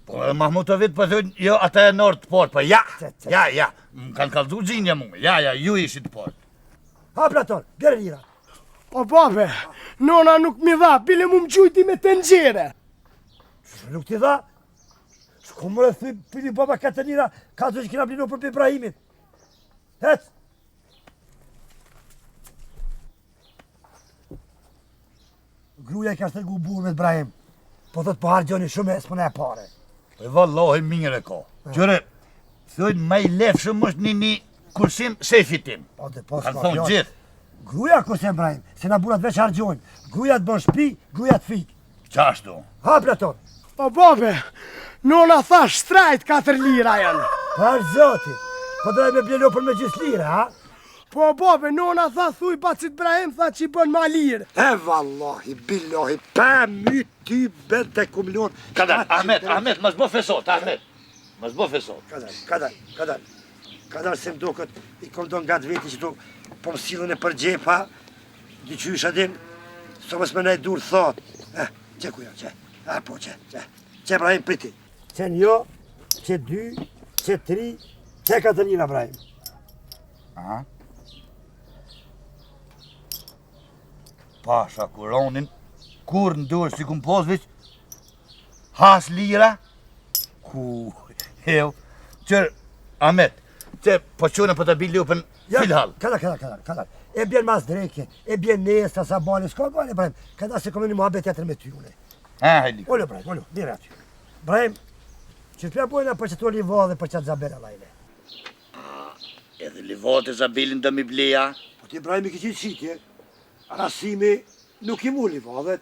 Po edhe Mahmutovic po thonë, jo, ata e nërë të portë, po ja, më kanë kalzu gjinja mu, ja, ju ishi të portë. Ha, Platon, bjerë lira. O, babe, nona nuk mi dha, bile mu më gjujti me tengjere. Nuk ti dha? Shko më rëthy, pili baba 4 lira, ka të që kina blinu për Ibrahimit. Hec! Gruja i ka shtërgu burë me të Ibrahim. Po thot po hargjoni shumë e s'pëna e pare. E vallohi mire ka. Qëre, thojnë ma i lefshëm është një kursim shefi tim. Po të po Kanë thonë gjithë. Gruja kursim Ibrahim, se na burat veç hargjojnë. Gruja të bën shpi, gruja të fik. Qashtu. Ha, Platon! O, babe, nona tha shtrajt 4 lira janë. Par zoti, po doj me blelo për me gjithë lira, ha? Po, babe, nona tha thuj pacit Ibrahim tha që i bën ma lirë. E vallahi, billahi, pa my ty bet të kumlon. Ahmet, mas bo fesot, Ahmet. Mas bo fesot. Kadar se mdo këtë i këndon nga të veti që tu po më silën e për gjepa, dy qysh adin, so mësë me nej dur thot. Që ku jo, që? Po, që Ibrahim priti. Që një, që 2, që 3, që 4 lira Ibrahim. Aha. Pasha kuronin, kur në dorë si kumpozvic, has lira, qërë, Ahmet, që po qone për të bili upën filhal. Kada. E bjen mas dreke, e bjen nesta, sa bani, s'ka gale, Ibrahim. Kada se kom një muhabet tjetër me ty, une. Hajli. Olo, Ibrahim, dire aty. Ibrahim, që t'pja bojna për që t'o liva dhe për që t'zabera lajle. Edhe livat e Zabilin do mi bleja. Po ti Ibrahim i ki qitë qitje, Rasimi nuk i mu livavet.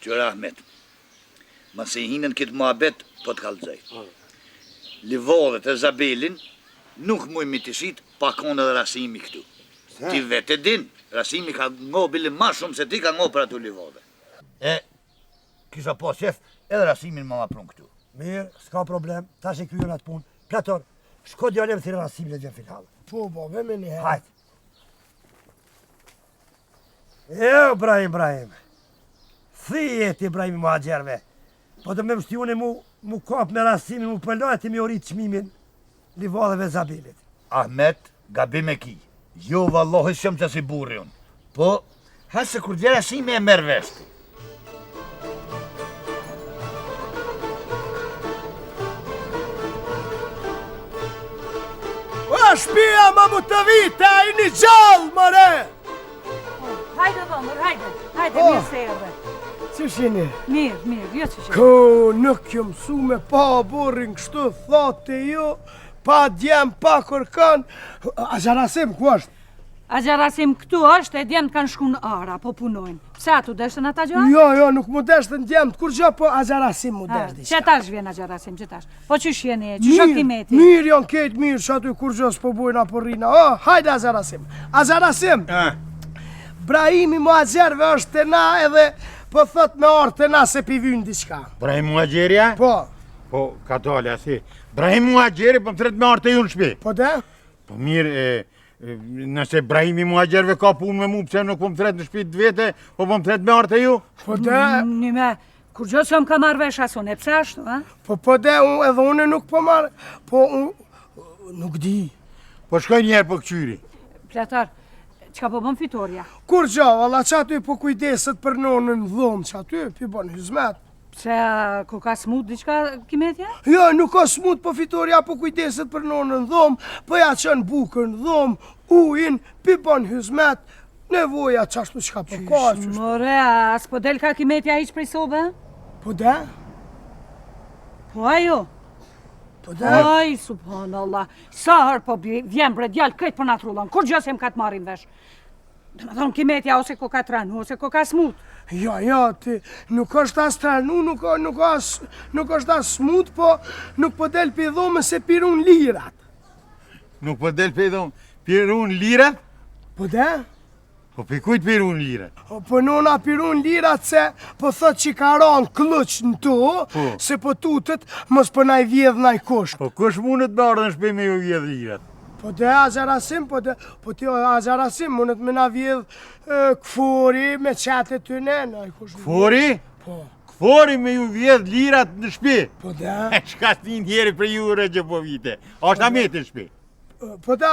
Qërë Ahmet, ma se hinën këtë muhabet, po t'kallëzaj. Livavet e Zabilin nuk muj mi të shit pa konë edhe Rasimi këtu. Ti vetë e din, Rasimi ka ngo bili ma shumë se ti ka ngo për atu livave. E, kisha po qef, edhe Rasimin ma prun këtu. Mirë, s'ka problem, tash e kryon atë punë. Platon, shko djallem thire Rasimin e gjenë filhalë. Po, babe, me një herë. Hajtë. Ibrahim. Thijet Ibrahim mu agjerve. Po të me mështi une mu kap me Rasimin, mu pëllojt i mi orit qmimin livadheve Zabilit. Ahmet, gabim e ki. Jo, vallohi shumë që si burri unë. Po, hasë kur gjera Rasimi e merë veshti. O, shpia ma mu të vite, i një gjallë, mëre! Hajde, dhëmër, hajde, mirë se erdhe. Që shini? Mirë, jo që shini. Ko, nuk jë mësu me pa burrin kështu, thote ju, pa djem, pa kërkan. Agjarasim, ku është? Agjarasim këtu është, e djemë kanë shku në ara, po punojnë. Pse atu deshtën ata gjoha? Jo, nuk mu deshtën djemë, kur gjo, po agjarasim mu desht diqka. Që tash vjen agjarasim, që tash? Po që shjeni, që shok kimeti? Mirë, janë ketë mirë, që atu kur gjo s'po bujna po rrina. Hajde agjarasim. Agjarasim! Brahimi mu agjerve është të na edhe po thot me orë të na se pivynë diqka. Brahim Muagjerja? Po. Po, ka dole, asi. Brahim Muagjerja po më thret me orë të ju në shpi. Po de? Po mirë, nëse Brahimi Muagjerve ka punë me mu, pse nuk po më thret në shpi të vete, po më thret me orë të ju? Po de? Nime, kur gjo që më ka marrë vesh asun, e pse ashtu, ha? Po de, edhe une nuk po marrë, po nuk di. Po shkoj njerë po këqyri. Platar, qka po bëm fitorja? Kur gjo, valla që aty po kujdeset për nonën dhomë, që aty pi bon hizmet. Pse ko ka smut diqka kimetja? Jo, nuk ka smut, po fitoria po kujdeset për nonën dhomë, po ja qënë bukën dhomë, ujin, pi bon hizmet, nevoja qashtu qka po ka. More, as po del ka kimetja iq prej sobe? Po de? Po ajo? Po de? Aj, subhanallah, sa herë po vjen bre djallë këtë për natrullon, kur gjësim ka të marim vesh? Dhe me thonë kimetja ose ko ka tranu, ose ko ka smut. Jo, ti nuk është as tranu, nuk është as smut, po nuk po del për dhome se pirun lirat. Nuk po del për dhome, pirun lirat? Po de? Po për kujt pirun lirat? Po nona pirun lirat se po thot që ka ranë klëq në to, se po tutët mos për naj vjedh naj kush. Po kush mundet me ardhë në shpi me ju vjedh lirat? Po de agjarasim, po ti agjarasim, mundet me na vjedh këfori me qatet të ne. Këfori? Po. fori me ju vjedh lirat në shtëpi. Po da, Shka s'ni njeri për ju rëgjë po vite. Ashtë Ameti në shtëpi. po da,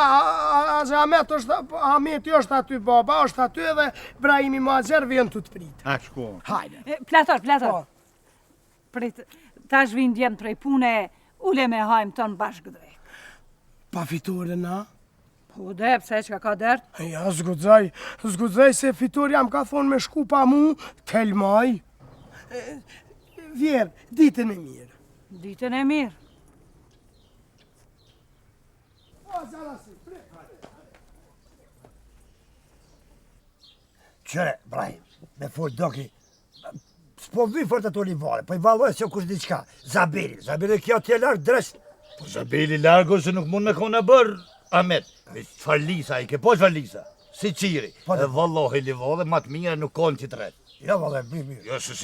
Ameti është aty, baba është aty edhe Brahimi Muaxher vjen të prit. A shko. Hajde. Plator, Po. Prit, tash vinë djemë prej pune, ule me hajmë tonë bashkë drejt. Pa fitore na? Po dhe, pse që ka dert? Ja, zgudzaj se fitore jam ka thonë me shku pa mu, telmaj. Vjerë, ditën e mirë. Ditën e mirë. Qëre, Brahim, me fol doki, s'po vi fort ato livare, po i valoj se kush diçka. Zabeli kjo t'je largë dresht. Po Zabeli largo se nuk mund me kona bërë, Ahmet. Me farlisa i ke, po farlisa. Si qiri. Po, E vallohi livore, matë mire nuk konë që të rejtë. Jo, vale, mirë. Jo, se si